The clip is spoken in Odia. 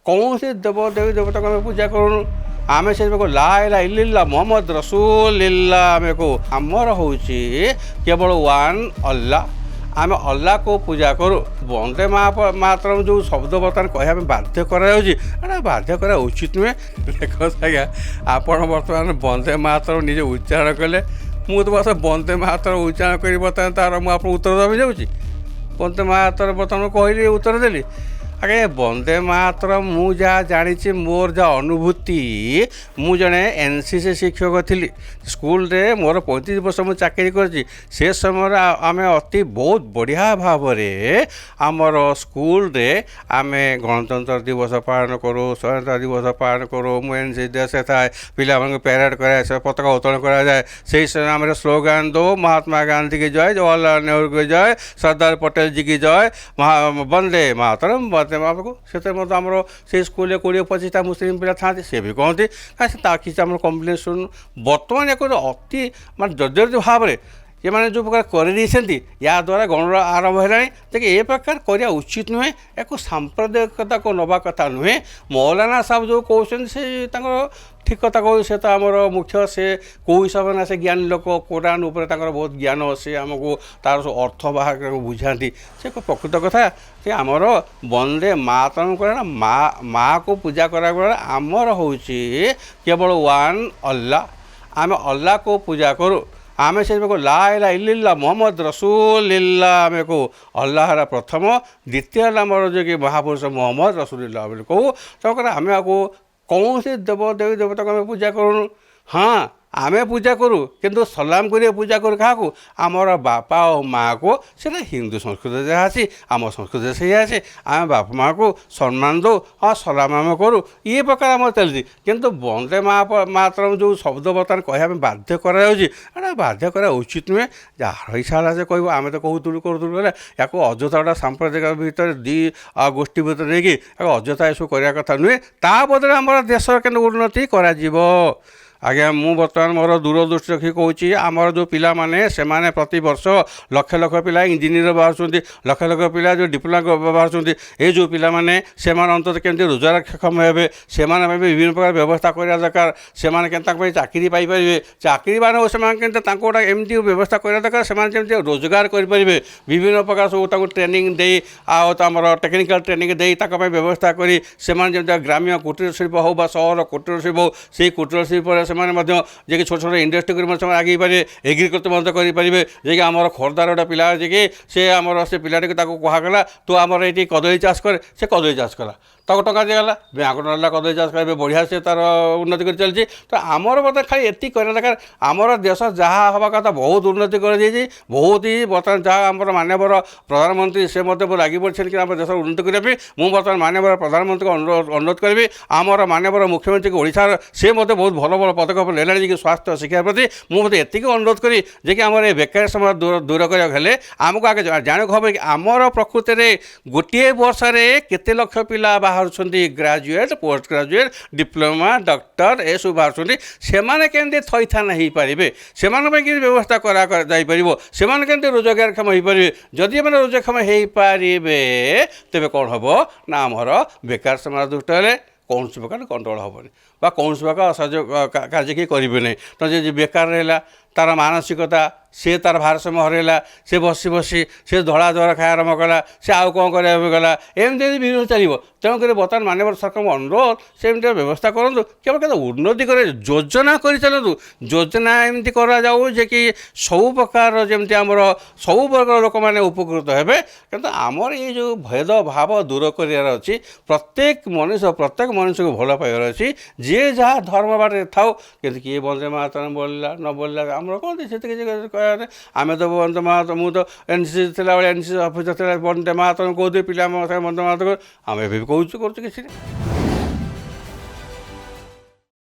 କୌଣସି ଦେବଦେବୀ ଦେବତାକୁ ଆମେ ପୂଜା କରୁନୁ। ଆମେ ସେ ଲା ଇଲାହା ଇଲ୍ଲାଲ୍ଲାହ ମୁହମ୍ମଦ ରସୁଲିଲ୍ଲାହ ଆମେ କହୁ। ଆମର ହେଉଛି କେବଳ ୱାନ୍ ଅଲ୍ଲାହ। ଆମେ ଅଲ୍ଲାହକୁ ପୂଜା କରୁ। ବନ୍ଦେ ମାତରମ୍ ଯେଉଁ ଶବ୍ଦ ବର୍ତ୍ତମାନ କହିବା ପାଇଁ ବାଧ୍ୟ କରାଯାଉଛି, ଏଇଟା ବାଧ୍ୟ କରିବା ଉଚିତ ନୁହେଁ। ଦେଖନ୍ତୁ ଆଜ୍ଞା, ଆପଣ ବର୍ତ୍ତମାନ ବନ୍ଦେ ମାତରମ୍ ନିଜେ ଉଚ୍ଚାରଣ କଲେ, ମୁଁ ତ ବର୍ତ୍ତମାନ ବନ୍ଦେ ମାତରମ୍ ଉଚ୍ଚାରଣ କରି ବର୍ତ୍ତମାନ ତା'ର ମୁଁ ଆପଣଙ୍କୁ ଉତ୍ତର ଦେବାକୁ ଯାଉଛି। ବନ୍ଦେ ମାତରମ୍ ବର୍ତ୍ତମାନ କହିଲି, ଉତ୍ତର ଦେଲି। ଆଜ୍ଞା ବନ୍ଦେ ମାତରମ୍ ମୁଁ ଯାହା ଜାଣିଛି, ମୋର ଯାହା ଅନୁଭୂତି, ମୁଁ ଜଣେ NCC ଶିକ୍ଷକ ଥିଲି। ସ୍କୁଲରେ ମୋର 35 ବର୍ଷ ମୁଁ ଚାକିରି କରିଛି। ସେ ସମୟରେ ଆମେ ବହୁତ ବଢ଼ିଆ ଭାବରେ ଆମର ସ୍କୁଲରେ ଆମେ ଗଣତନ୍ତ୍ର ଦିବସ ପାଳନ କରୁ, ସ୍ୱାଧୀନତା ଦିବସ ପାଳନ କରୁ। ମୁଁ NCC ଡ୍ରେସ୍ ଥାଏ, ପିଲାମାନଙ୍କୁ ପ୍ୟାରେଡ୍ କରାଯାଏ, ପତାକା ଉତ୍ତୋଳନ କରାଯାଏ। ସେହି ସମୟରେ ଆମେ ସ୍ଲୋଗାନ ଦେଉ, ମହାତ୍ମା ଗାନ୍ଧୀ କି ଜୟ, ଜବାହରଲାଲ ନେହେରୁ କି ଜୟ, ସର୍ଦ୍ଦାର ପଟେଲ ଜି କି ଜୟ, ବନ୍ଦେ ମାତରମ୍ ବାବୁ। ସେଥିରେ ମଧ୍ୟ ଆମର ସେଇ ସ୍କୁଲରେ 20-25ଟା ମୁସଲିମ ପିଲା ଥାଆନ୍ତି। ସେ ବି କହନ୍ତି, କାହିଁ ତା କିଛି ଆମର କମ୍ପ୍ଲେନ୍ ଶୁଣୁନୁ। ବର୍ତ୍ତମାନ ଏକ ଅତି ଜର୍ଜରିତ ଭାବରେ ଏମାନେ ଯେଉଁ ପ୍ରକାର କରିଦେଇଛନ୍ତି, ୟା ଦ୍ୱାରା ଗଣର ଆରମ୍ଭ ହେଲାଣି। ଦେଖି ଏ ପ୍ରକାର କରିବା ଉଚିତ ନୁହେଁ। ୟାକୁ ସାମ୍ପ୍ରଦାୟିକତାକୁ ନେବା କଥା ନୁହେଁ। ମୌଲାନା ସାହେବ ଯେଉଁ କହୁଛନ୍ତି, ସେ ତାଙ୍କର ଠିକ୍ କଥା କହୁଛି। ସେ ତ ଆମର ମୁଖ୍ୟ, ସେ କେଉଁ ହିସାବରେ ନା ସେ ଜ୍ଞାନୀ ଲୋକ, କୋରାନ୍ ଉପରେ ତାଙ୍କର ବହୁତ ଜ୍ଞାନ ଅଛି। ଆମକୁ ତା'ର ସବୁ ଅର୍ଥ ବାହାରକୁ ବୁଝାନ୍ତି। ସେ ପ୍ରକୃତ କଥା ଯେ ଆମର ବନ୍ଦେ ମାତରମ୍ କରେ ନା ମାଆକୁ ପୂଜା କରିବାକୁ ଗଲେ ଆମର ହେଉଛି କେବଳ ୱାନ୍ ଅଲ୍ଲାହ। ଆମେ ଅଲ୍ଲାହକୁ ପୂଜା କରୁ। ଆମେ ସେ ଲା ଇଲାହା ଇଲ୍ଲାଲ୍ଲାହ ମୁହମ୍ମଦ ରସୁଲିଲ୍ଲାହ ଆମେ କହୁ। ଅଲ୍ଲାହ ହେଲା ପ୍ରଥମ, ଦ୍ୱିତୀୟ ହେଲା ଆମର ଯେ କି ମହାପୁରୁଷ ମୁହମ୍ମଦ ରସୁଲିଲ୍ଲାହ ବୋଲି କହୁ। ତେଣୁକରି ଆମେ ଆକୁ କୌଣସି ଦେବଦେବୀ ଦେବତାକୁ ଆମେ ପୂଜା କରୁନୁ। ହଁ, ଆମେ ପୂଜା କରୁ, କିନ୍ତୁ ସଲାମ କରି ପୂଜା କରୁ କାହାକୁ? ଆମର ବାପା ଓ ମାଆକୁ। ସେଇଟା ହିନ୍ଦୁ ସଂସ୍କୃତିରେ ଯାହା ଅଛି, ଆମ ସଂସ୍କୃତିରେ ସେଇଆ ଅଛି। ଆମେ ବାପା ମାଆକୁ ସମ୍ମାନ ଦେଉ, ହଁ ସଲାମ ଆମେ କରୁ। ଇଏ ପ୍ରକାର ଆମର ଚାଲିଛି। କିନ୍ତୁ ବନ୍ଦେ ମାତରମ୍ ଯେଉଁ ଶବ୍ଦ ବର୍ତ୍ତମାନ କହିବା ପାଇଁ ବାଧ୍ୟ କରାଯାଉଛି, ଏଇଟା ବାଧ୍ୟ କରିବା ଉଚିତ ନୁହେଁ। ଯାହାର ଇଚ୍ଛା ହେଲା ସେ କହିବ। ଆମେ ତ କହୁଥିଲୁ କରୁଥିଲୁ ହେଲେ ୟାକୁ ଅଯଥା ଗୋଟେ ସାମ୍ପ୍ରଦାୟିକ ଭିତରେ ଗୋଷ୍ଠୀ ଭିତରେ ନେଇକି ୟାକୁ ଅଯଥା ଏସବୁ କରିବା କଥା ନୁହେଁ। ତା ବଦଳରେ ଆମର ଦେଶର କେମିତି ଉନ୍ନତି କରାଯିବ। ଆଜ୍ଞା ମୁଁ ବର୍ତ୍ତମାନ ମୋର ଦୂରଦୃଷ୍ଟି ରଖି କହୁଛି, ଆମର ଯେଉଁ ପିଲାମାନେ ସେମାନେ ପ୍ରତିବର୍ଷ ଲକ୍ଷ ଲକ୍ଷ ପିଲା ଇଞ୍ଜିନିୟର ବାହାରୁଛନ୍ତି, ଲକ୍ଷ ଲକ୍ଷ ପିଲା ଯେଉଁ ଡିପ୍ଲୋମା ବାହାରୁଛନ୍ତି। ଏଇ ଯେଉଁ ପିଲାମାନେ ସେମାନେ ଅନ୍ତତଃ କେମିତି ରୋଜଗାରକ୍ଷମ ହେବେ, ସେମାନେ ପାଇଁ ବିଭିନ୍ନ ପ୍ରକାର ବ୍ୟବସ୍ଥା କରିବା ଦରକାର। ସେମାନେ କେମିତି ତାଙ୍କ ପାଇଁ ଚାକିରି ପାଇପାରିବେ, ଚାକିରି ମାନେ ସେମାନେ କେମିତି ତାଙ୍କୁ ଗୋଟେ ଏମିତି ବ୍ୟବସ୍ଥା କରିବା ଦରକାର, ସେମାନେ ଯେମିତି ରୋଜଗାର କରିପାରିବେ। ବିଭିନ୍ନ ପ୍ରକାର ସବୁ ତାଙ୍କୁ ଟ୍ରେନିଂ ଦେଇ, ଆଉ ଆମର ଟେକ୍ନିକାଲ ଟ୍ରେନିଂ ଦେଇ ତାଙ୍କ ପାଇଁ ବ୍ୟବସ୍ଥା କରି, ସେମାନେ ଯେମିତି ଗ୍ରାମ୍ୟ କୁଟୀର ଶିଳ୍ପ ହେଉ ବା ସହର କୁଟୀର ଶିଳ୍ପ ହେଉ, ସେଇ କୁଟୀର ଶିଳ୍ପରେ ସେମାନେ ମଧ୍ୟ ଯିଏକି ଛୋଟ ଛୋଟ ଇଣ୍ଡଷ୍ଟ୍ରି କରି ମଧ୍ୟ ସେମାନେ ଆଗେଇ ପାରିବେ। ଏଗ୍ରିକଲଚର ମଧ୍ୟ କରିପାରିବେ। ଯିଏକି ଆମର ଖୋର୍ଦ୍ଧାର ଗୋଟେ ପିଲା ଅଛି କି ସେ ଆମର ସେ ପିଲାଟିକୁ ତାକୁ କୁହାଗଲା, ତୁ ଆମର ଏଇଠି କଦଳୀ ଚାଷ କରେ। ସେ କଦଳୀ ଚାଷ କଲା, ତାକୁ ଟଙ୍କା ଦିଆଗଲା, ବ୍ୟାଙ୍କରୁ ନେଲା କଦଳୀ ଚାଷ କରିବା ବଢ଼ିଆ, ସେ ତା'ର ଉନ୍ନତି କରି ଚାଲିଛି। ତ ଆମର ମଧ୍ୟ ଖାଲି ଏତିକି କରିବା ଦରକାର। ଆମର ଦେଶ ଯାହା ହେବା କଥା ବହୁତ ଉନ୍ନତି କରିଯାଇଛି, ବହୁତ ହିଁ ବର୍ତ୍ତମାନ ଯାହା ଆମର ମାନ୍ୟବର ପ୍ରଧାନମନ୍ତ୍ରୀ ସେ ମଧ୍ୟ ଲାଗି ପଡ଼ିଛନ୍ତି କି ଆମ ଦେଶର ଉନ୍ନତି କରିବା ପାଇଁ। ମୁଁ ବର୍ତ୍ତମାନ ମାନ୍ୟବର ପ୍ରଧାନମନ୍ତ୍ରୀଙ୍କୁ ଅନୁରୋଧ କରିବି, ଆମର ମାନ୍ୟବର ମୁଖ୍ୟମନ୍ତ୍ରୀଙ୍କୁ ଓଡ଼ିଶାର ସେ ମଧ୍ୟ ବହୁତ ଭଲ ଭଲ ପଦକ୍ଷେପ ନେଲାଣି ଯେ କି ସ୍ୱାସ୍ଥ୍ୟ ଶିକ୍ଷା ପ୍ରତି। ମୁଁ ମଧ୍ୟ ଏତିକି ଅନୁରୋଧ କରି ଯେ କି ଆମର ଏ ବେକାରୀ ସମସ୍ୟା ଦୂର କରିବାକୁ ହେଲେ ଆମକୁ ଆଗେ ଜାଣିବାକୁ ହେବ କି ଆମର ପ୍ରକୃତିରେ ଗୋଟିଏ ବର୍ଷରେ କେତେ ଲକ୍ଷ ପିଲା ବାହାରୁଛନ୍ତି, graduate, post graduate, diploma, doctor ଏସବୁ ବାହାରୁଛନ୍ତି। ସେମାନେ କେମିତି ଥଇଥାନ ହୋଇପାରିବେ, ସେମାନଙ୍କ ପାଇଁ କେମିତି ବ୍ୟବସ୍ଥା କରାଯାଇପାରିବ, ସେମାନେ କେମିତି ରୋଜଗାରକ୍ଷମ ହୋଇପାରିବେ। ଯଦି ଏମାନେ ରୋଜଗାରକ୍ଷମ ହୋଇପାରିବେ, ତେବେ କ'ଣ ହେବ ନା ଆମର ବେକାର ସମାଜ ଦୃଷ୍ଟ ହେଲେ କୌଣସି ପ୍ରକାର କଣ୍ଟ୍ରୋଲ ହେବନି ବା କୌଣସି ପ୍ରକାର କାର୍ଯ୍ୟ କେହି କରିବେ ନାହିଁ। ତ ଯଦି ବେକାର ରହିଲା, ତା'ର ମାନସିକତା ସେ ତା'ର ଭାରସାମ୍ୟ ହରାଇଲା, ସେ ବସି ବସି ସେ ଧଳା ଜ୍ୱର ଖାଇବା ଆରମ୍ଭ କଲା, ସେ ଆଉ କ'ଣ କରିବାକୁ ଗଲା, ଏମିତି ବିଭିନ୍ନ ଚାଲିବ। ତେଣୁକରି ବର୍ତ୍ତମାନ ମାନ୍ୟବର ସରକାରଙ୍କୁ ଅନୁରୋଧ, ସେମିତି ବ୍ୟବସ୍ଥା କରନ୍ତୁ। କେବଳ କେତେ ଉନ୍ନତି କରି ଯୋଜନା କରିଚାଲନ୍ତୁ। ଯୋଜନା ଏମିତି କରାଯାଉ ଯେ କି ସବୁ ପ୍ରକାର ଯେମିତି ଆମର ସବୁ ପ୍ରକାର ଲୋକମାନେ ଉପକୃତ ହେବେ। କିନ୍ତୁ ଆମର ଏଇ ଯେଉଁ ଭେଦଭାବ ଦୂର କରିବାର ଅଛି। ପ୍ରତ୍ୟେକ ମଣିଷକୁ ଭଲ ପାଇବାର ଅଛି। ଯିଏ ଯାହା ଧର୍ମ ବାଟରେ ଥାଉ, କିନ୍ତୁ କିଏ ବନ୍ଦେ ମାତରମ୍ ବୋଲିଲା ନ ବୋଲିଲା ଆମର କ'ଣ ସେତେ କିଛି ଆମେ ତ ବନ୍ଦେ ମାତରମ୍, ମୁଁ ତ NCC ଥିଲାବେଳେ NCC ଅଫିସର ଥିଲା, ବନ୍ଦେ ମାତରମ୍ କହୁଥିବି, ପିଲା ମୋ ସାଙ୍ଗେ ବନ୍ଦେ ମାତରମ୍, ଆମେ ଏବେ ବି କରୁଛୁ କିଛି ନାହିଁ।